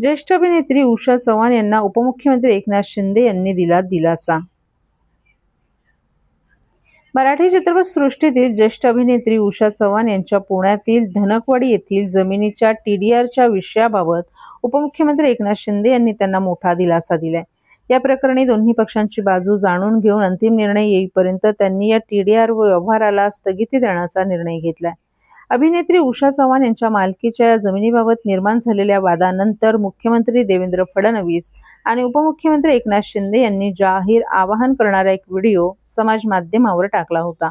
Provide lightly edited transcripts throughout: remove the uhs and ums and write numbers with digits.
ज्येष्ठ अभिनेत्री उषा चव्हाण यांना उपमुख्यमंत्री एकनाथ शिंदे यांनी दिला दिलासा। मराठी चित्रपटसृष्टीतील ज्येष्ठ अभिनेत्री उषा चव्हाण यांच्या पुण्यातील धनकवडी येथील जमिनीच्या TDRच्या विषयाबाबत उपमुख्यमंत्री एकनाथ शिंदे यांनी त्यांना मोठा दिलासा दिलाय। या प्रकरणी दोन्ही पक्षांची बाजू जाणून घेऊन अंतिम निर्णय येईपर्यंत त्यांनी या TDR व्यवहाराला स्थगिती देण्याचा निर्णय घेतलाय। अभिनेत्री उषा चव्हाण यांच्या मालकीच्या या जमिनीबाबत निर्माण झालेल्या वादानंतर मुख्यमंत्री देवेंद्र फडणवीस आणि उपमुख्यमंत्री एकनाथ शिंदे यांनी जाहीर आवाहन करणारा एक व्हिडिओ समाज माध्यमावर टाकला होता।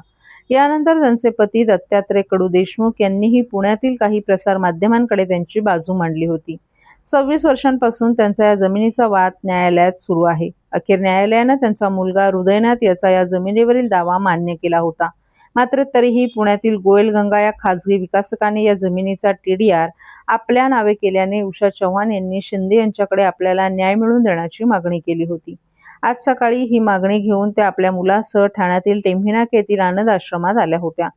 यानंतर त्यांचे पती दत्तात्रय कडू देशमुख यांनीही पुण्यातील काही प्रसार माध्यमांकडे त्यांची बाजू मांडली होती। 26 वर्षांपासून त्यांचा या जमिनीचा वाद न्यायालयात सुरू आहे। अखेर न्यायालयाने त्यांचा मुलगा हृदयनाथ याचा या जमिनीवरील दावा मान्य केला होता। मात्र तरीही पुण्यातील गोयलगंगा या खासगी विकासकाने या जमिनीचा TDR आपल्या नावे केल्याने उषा चव्हाण यांनी शिंदे यांच्याकडे आपल्याला न्याय मिळवून देण्याची मागणी केली होती। आज सकाळी ही मागणी घेऊन त्या आपल्या मुलासह ठाण्यातील टेंभीनाका येथील आनंद आश्रमात आल्या होत्या।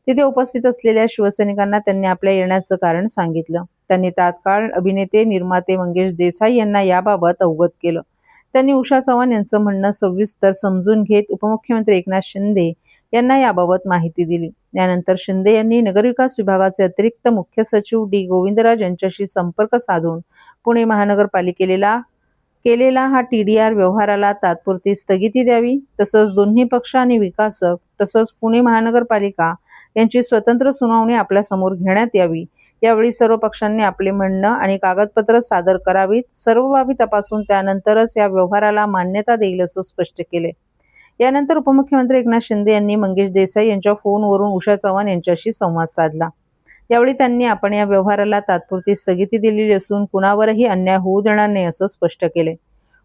तिथे उपस्थित असलेल्या शिवसैनिकांना त्यांनी आपल्या येण्याचं कारण सांगितलं। त्यांनी तात्काळ अभिनेते निर्माते मंगेश देसाई यांना याबाबत अवगत केलं। त्यांनी उषा चव्हाण यांचं म्हणणं सविस्तर समजून घेत उपमुख्यमंत्री एकनाथ शिंदे यांना याबाबत माहिती दिली। यानंतर शिंदे यांनी नगरविकास विभागाचे अतिरिक्त मुख्य सचिव डी गोविंदराज यांच्याशी संपर्क साधून पुणे महानगरपालिकेला केलेला हा TDR व्यवहाराला तात्पुरती स्थगिती द्यावी, तसंच दोन्ही पक्ष आणि विकासक तसंच पुणे महानगरपालिका यांची स्वतंत्र सुनावणी आपल्या समोर घेण्यात यावी। यावेळी सर्व पक्षांनी आपले म्हणणं आणि कागदपत्र सादर करावीत, सर्व बाबी तपासून त्यानंतरच या व्यवहाराला मान्यता देईल असं स्पष्ट केले। यानंतर उपमुख्यमंत्री एकनाथ शिंदे यांनी मंगेश देसाई यांच्या फोनवरून उषा चव्हाण यांच्याशी संवाद साधला। यावेळी त्यांनी आपण या व्यवहाराला तात्पुरती स्थगिती दिलेली असून कुणावरही अन्याय होऊ देणार नाही असं स्पष्ट केले।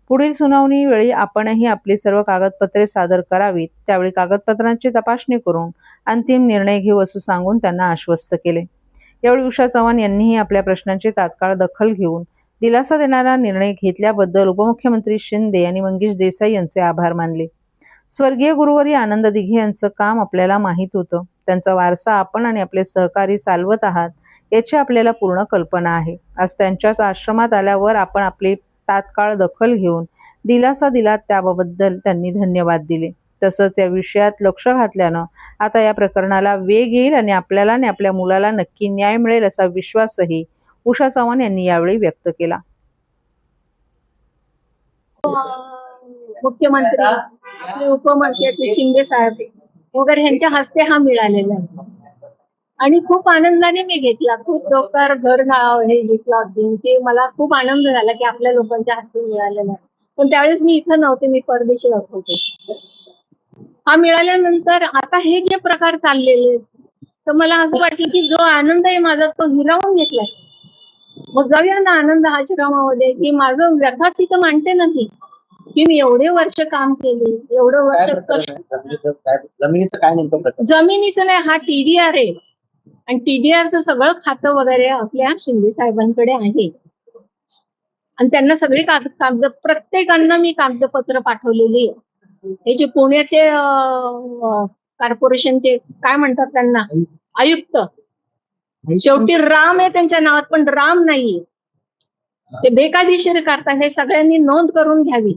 पुढील सुनावणी वेळी आपणही आपली सर्व कागदपत्रे सादर करावीत, त्यावेळी कागदपत्रांची तपासणी करून अंतिम निर्णय घेऊ असं सांगून त्यांना आश्वस्त केले। यावेळी उषा चव्हाण यांनीही आपल्या प्रश्नांची तात्काळ दखल घेऊन दिलासा देणारा निर्णय घेतल्याबद्दल उपमुख्यमंत्री शिंदे आणि मंगेश देसाई यांचे आभार मानले। स्वर्गीय गुरुवर्य आनंद दिघे यांचं काम आपल्याला माहीत होतं। त्यांचा वारसा आपण आणि आपले सहकारी चालवत आहात याची आपल्याला पूर्ण कल्पना आहे। आज त्यांच्याच आश्रमात आल्यावर आपण आपली तात्काळ दखल घेऊन दिलासा दिला, त्याबद्दल त्यांनी धन्यवाद दिले। तसंच या विषयात लक्ष घातल्यानं आता या प्रकरणाला वेग येईल आणि आपल्याला आणि आपल्या मुलाला नक्की न्याय मिळेल असा विश्वासही उषा चव्हाण यांनी यावेळी व्यक्त केला। मुख्यमंत्री आपले उपमुख्यमंत्री शिंदे साहेब वगैरे यांच्या हस्ते हा मिळालेला आहे आणि खूप आनंदाने मी घेतला। खूप लोकर घर हे घेतला होती, मला खूप आनंद झाला की आपल्या लोकांच्या हस्ते मिळालेला आहे। पण त्यावेळेस मी इथं नव्हते, मी परदेशी राहत होते। हा मिळाल्यानंतर आता हे जे प्रकार चाललेले तर मला असं वाटलं की जो आनंद आहे माझा तो हिरावून घेतलाय। मग जाऊया ना आनंद आश्रमामध्ये की माझं व्यथा तिथं मांडते नाही की मी एवढे वर्ष काम केले, एवढं वर्ष जमिनीचं काय नेमकं जमिनीचं नाही, हा TDR आहे आणि TDRचं सगळं खातं वगैरे आपल्या शिंदे साहेबांकडे आहे आणि त्यांना सगळी कागद प्रत्येकांना मी कागदपत्र पाठवलेली आहे। हे जे पुण्याचे कॉर्पोरेशनचे काय म्हणतात त्यांना आयुक्त, शेवटी राम आहे त्यांच्या नावात पण राम नाहीये, ते बेकायदेशीर करतात, हे सगळ्यांनी नोंद करून घ्यावी।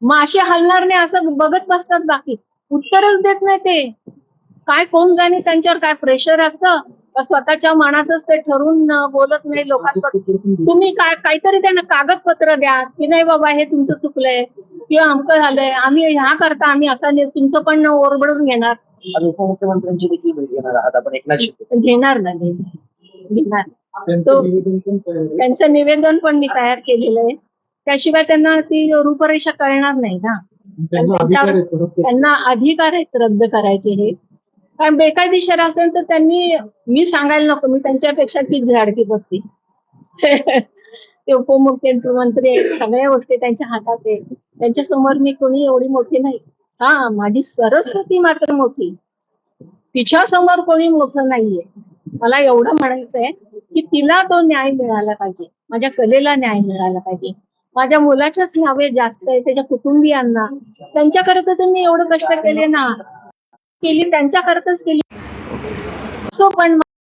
मग असे हलणार नाही असं बघत बसतात, बाकी उत्तरच देत नाही ते। काय कोण जाणे त्यांच्यावर काय प्रेशर असतं, स्वतःच्या मनाचंच ते ठरवून बोलत नाही लोकांकडे। तुम्ही काहीतरी त्यांना कागदपत्र द्या की नाही बाबा हे तुमचं चुकलंय किंवा अमकं झालंय, आम्ही ह्या करता आम्ही असं तुमचं पण ओरबडून घेणार। उपमुख्यमंत्र्यांची देखील भेट घेणार आहात आपण एकनाथ शिंदे? घेणार ना, घेणार। त्यांचं निवेदन पण मी तयार केलेलं आहे, त्याशिवाय त्यांना ती रूपरेषा कळणार नाही ना। त्यांना अधिकार आहेत रद्द करायचे हे, कारण बेकायदेशीर असेल तर त्यांनी, मी सांगायला नको, मी त्यांच्यापेक्षा ती झाडकी बसली। ते उपमुख्यमंत्री आहेत, सगळ्या गोष्टी त्यांच्या हातात आहेत, त्यांच्या समोर मी कोणी एवढी मोठी नाही। हा, माझी सरस्वती मात्र मोठी, तिच्या समोर कोणी मोठं नाहीये। मला एवढं म्हणायचंय की तिला तो न्याय मिळाला पाहिजे, माझ्या कलेला न्याय मिळाला पाहिजे, माझ्या मुलाच्याच नावे जास्त आहे, त्याच्या कुटुंबियांना, त्यांच्याकरता तर मी एवढं कष्ट केले ना, केली त्यांच्याकरताच केली। सो पण